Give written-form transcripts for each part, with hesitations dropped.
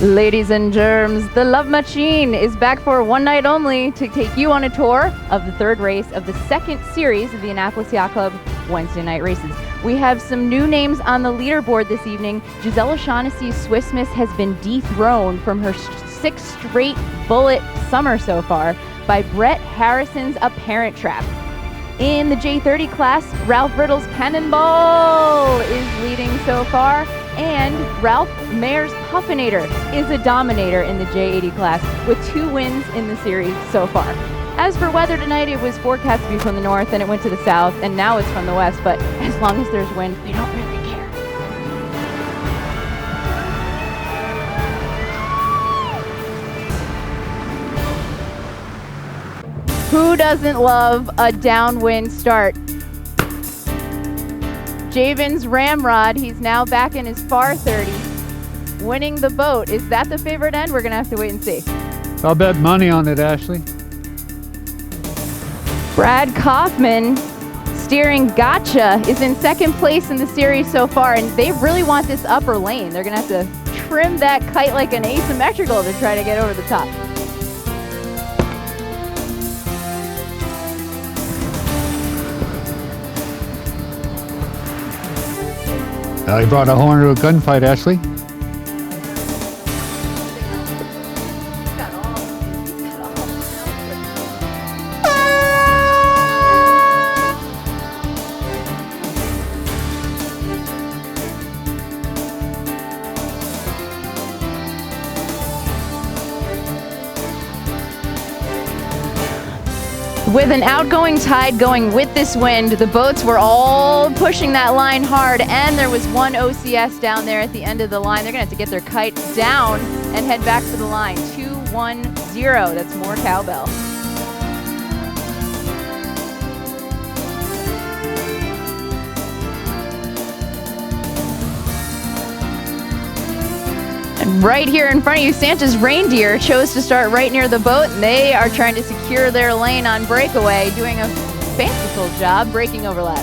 Ladies and germs, the Love Machine is back for one night only to take you on a tour of the third race of the second series of the Annapolis Yacht Club Wednesday night races. We have some new names on the leaderboard this evening. Giselle O'Shaughnessy's Swiss Miss has been dethroned from her sixth straight bullet summer so far by Brett Harrison's Apparent Trap. In the J30 class, Ralph Riddle's Cannonball is leading so far, and Ralph Mayer's Puffinator is a dominator in the J80 class with 2 wins in the series so far. As for weather tonight, it was forecast to be from the north and it went to the south, and now it's from the west, but as long as there's wind, we don't really care. Who doesn't love a downwind start? Javen's Ramrod, he's now back in his far 30, winning the boat. Is that the favorite end? We're going to have to wait and see. I'll bet money on it, Ashley. Brad Kaufman, steering Gotcha, is in second place in the series so far, and they really want this upper lane. They're going to have to trim that kite like an asymmetrical to try to get over the top. You brought a horn to a gunfight, Ashley. With an outgoing tide going with this wind, the boats were all pushing that line hard, and there was one OCS down there at the end of the line. They're going to have to get their kite down and head back to the line. 2-1-0. That's more cowbell. And right here in front of you, Santa's Reindeer chose to start right near the boat, and they are trying to secure their lane on breakaway, doing a fanciful job breaking overlap.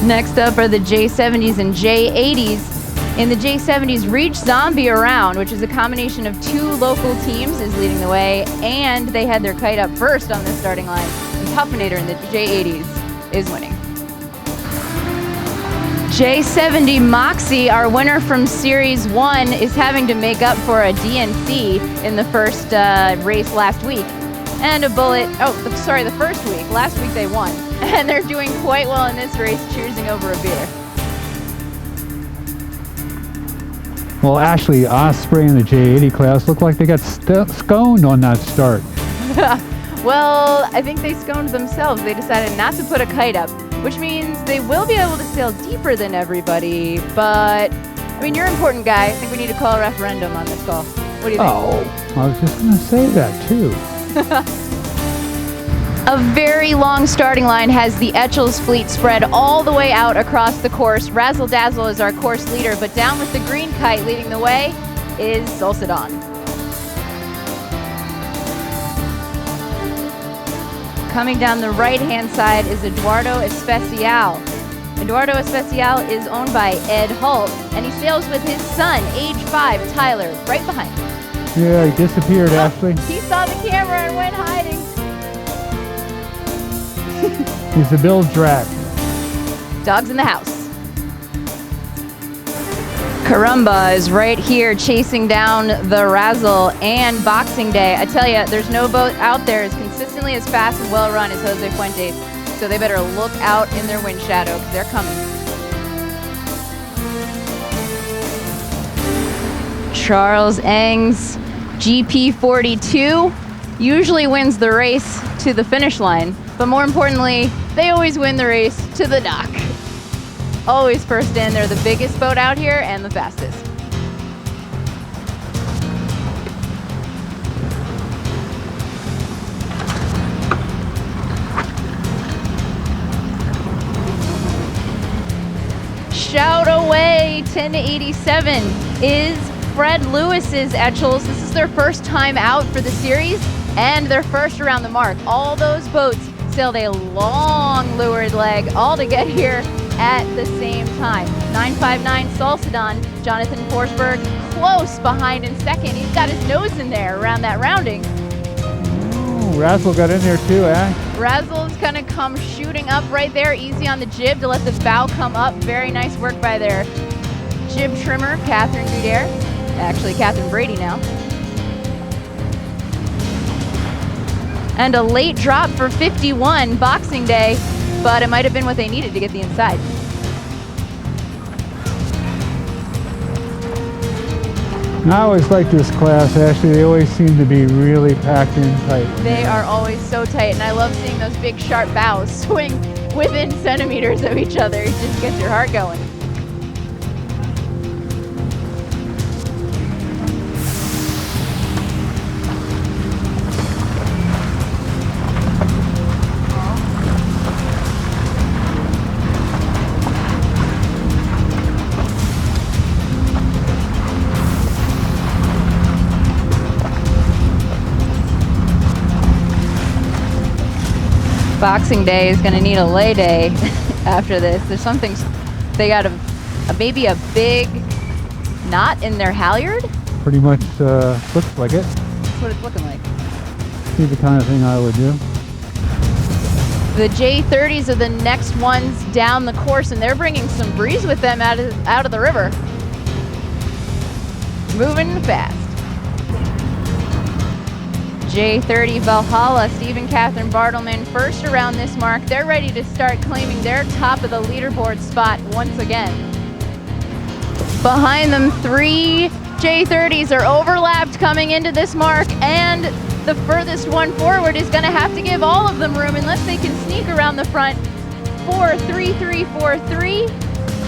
Next up are the J70s and J80s. In the J70s, Reach Zombie Around, which is a combination of 2 local teams, is leading the way, and they had their kite up first on the starting line. And Puffinator in the J80s is winning. J70 Moxie, our winner from Series 1, is having to make up for a DNC in the first race last week. And a bullet, the first week. Last week they won. And they're doing quite well in this race, cheersing over a beer. Well, Ashley, Osprey in the J80 class looked like they got sconed on that start. Well, I think they sconed themselves. They decided not to put a kite up, which means they will be able to sail deeper than everybody, but, I mean, you're an important guy. I think we need to call a referendum on this call. What do you think? Oh, I was just going to say that, too. A very long starting line has the Etchells fleet spread all the way out across the course. Razzle Dazzle is our course leader, but down with the green kite leading the way is Solsidon. Coming down the right-hand side is Eduardo Especial. Eduardo Especial is owned by Ed Holt, and he sails with his son, age 5, Tyler, right behind him. Yeah, he disappeared, Ashley. He saw the camera and went hiding. He's a Bill Drac. Dogs in the house. Carumba is right here chasing down the Razzle and Boxing Day. I tell you, there's no boat out there as consistently as fast and well run as Jose Fuentes, so they better look out in their wind shadow because they're coming. Charles Eng's GP42 usually wins the race to the finish line, but more importantly, they always win the race to the dock. Always first in. They're the biggest boat out here and the fastest. Shout away, 10-87 is Fred Lewis's Etchells. This is their first time out for the series and their first around the mark. All those boats sailed a long leeward leg all to get here at the same time. 959 Solsidon Jonathan Forsberg close behind in second. He's got his nose in there around that rounding. Ooh, Razzle got in there too, eh? Razzle's gonna come shooting up right there, easy on the jib to let the bow come up. Very nice work by their jib trimmer, Catherine Gudere. Actually, Catherine Brady now. And a late drop for 51 Boxing Day, but it might have been what they needed to get the inside. I always like this class, Ashley. They always seem to be really packed in tight. They are always so tight, and I love seeing those big sharp bows swing within centimeters of each other. It just gets your heart going. Boxing Day is going to need a lay day after this. There's something, they got maybe a big knot in their halyard. Pretty much looks like it. That's what it's looking like. See the kind of thing I would do. The J30s are the next ones down the course, and they're bringing some breeze with them out of the river. Moving fast. J30 Valhalla, Steve and Catherine Bartleman first around this mark. They're ready to start claiming their top of the leaderboard spot once again. Behind them, 3 J30s are overlapped coming into this mark, and the furthest one forward is going to have to give all of them room unless they can sneak around the front. 4-3-3-4-3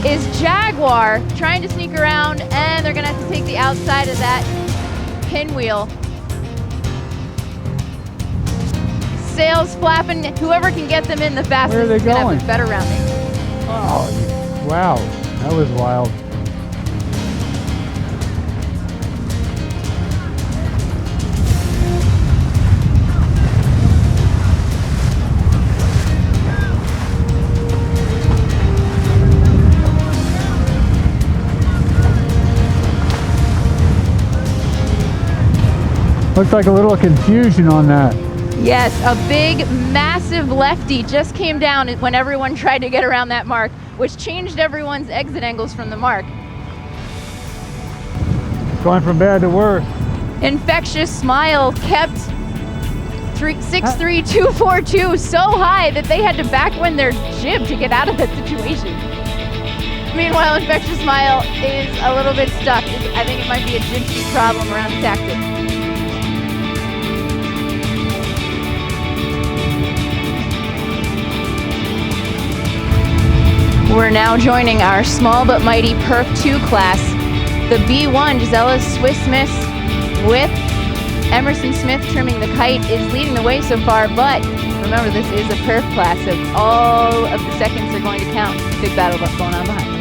is Jaguar trying to sneak around, and they're going to have to take the outside of that pinwheel. Sails flapping. Whoever can get them in the fastest is going to have the better rounding. Oh, wow. That was wild. Looks like a little confusion on that. Yes, a big, massive lefty just came down when everyone tried to get around that mark, which changed everyone's exit angles from the mark. Going from bad to worse. Infectious Smile kept 63242 so high that they had to backwind their jib to get out of that situation. Meanwhile, Infectious Smile is a little bit stuck. I think it might be a jib sheet problem around the tactic. We're now joining our small but mighty Perf 2 class. The B1, Gisela Swiss-Smith with Emerson Smith trimming the kite is leading the way so far, but remember this is a Perf class, so all of the seconds are going to count. Big battle going on behind.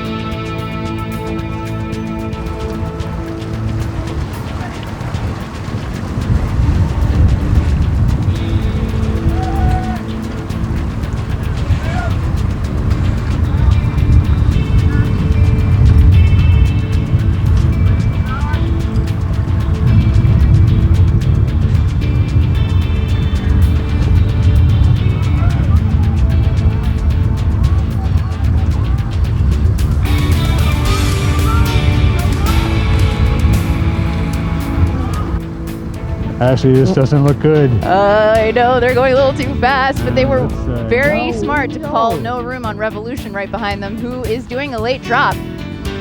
Actually, this doesn't look good. I know, they're going a little too fast, but they were very smart to call no room on Revolution right behind them, who is doing a late drop,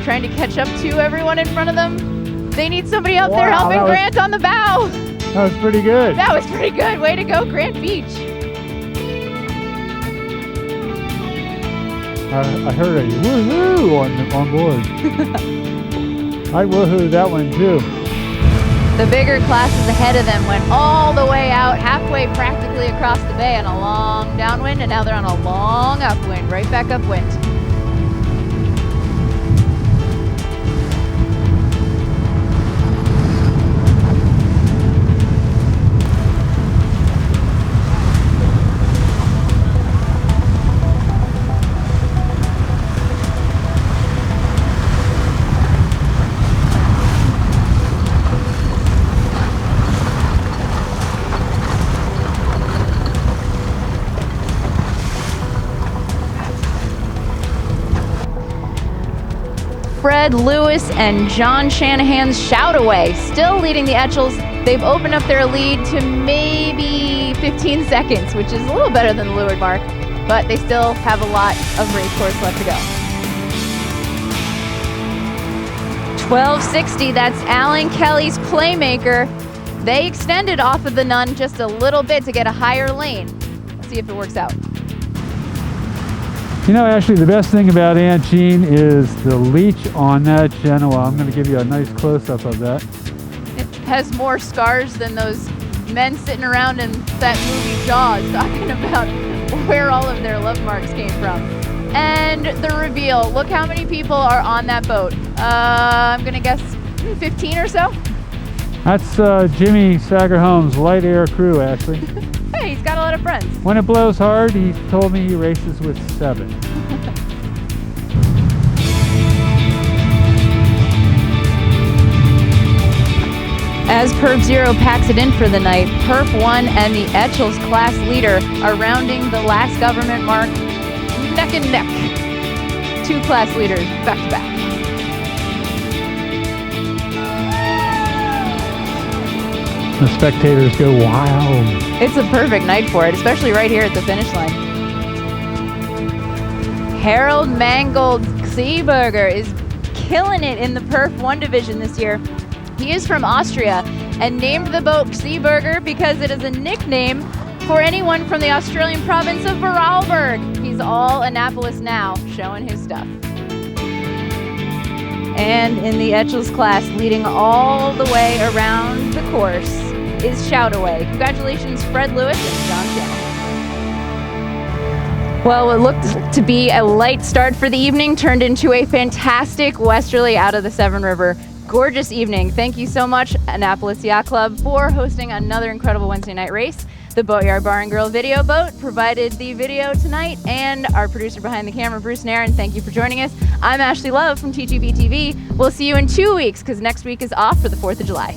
trying to catch up to everyone in front of them. They need somebody up there helping Grant on the bow. That was pretty good. That was pretty good. Way to go, Grant Beach. I heard a woohoo on board. I woohooed that one too. The bigger classes ahead of them went all the way out, halfway practically across the bay on a long downwind, and now they're on a long upwind, right back upwind. Fred Lewis and John Shanahan's Shoutaway still leading the Etchells. They've opened up their lead to maybe 15 seconds, which is a little better than the leeward mark, but they still have a lot of race course left to go. 1260, that's Alan Kelly's Playmaker. They extended off of the Nun just a little bit to get a higher lane. Let's see if it works out. You know, actually, the best thing about Aunt Jean is the leech on that Genoa. I'm going to give you a nice close-up of that. It has more scars than those men sitting around in that movie Jaws talking about where all of their love marks came from. And the reveal. Look how many people are on that boat. I'm going to guess 15 or so. That's Jimmy Sager-Holmes' light air crew, actually. Hey, he's got a lot of friends. When it blows hard, he told me he races with 7. As Perf 0 packs it in for the night, Perf 1 and the Etchells class leader are rounding the last government mark neck and neck. 2 class leaders back to back. The spectators go wild. It's a perfect night for it, especially right here at the finish line. Harold Mangold Seeberger is killing it in the Perf 1 division this year. He is from Austria and named the boat Seeberger because it is a nickname for anyone from the Australian province of Vorarlberg. He's all Annapolis now, showing his stuff. And in the Etchells class, leading all the way around the course, is Shoutaway. Congratulations, Fred Lewis and John Shanahan. Well, what looked to be a light start for the evening turned into a fantastic westerly out of the Severn River. Gorgeous evening. Thank you so much, Annapolis Yacht Club, for hosting another incredible Wednesday night race. The Boatyard Bar and Grill video boat provided the video tonight, and our producer behind the camera, Bruce Nairn, thank you for joining us. I'm Ashley Love from TGB TV. We'll see you in 2 weeks, because next week is off for the 4th of July.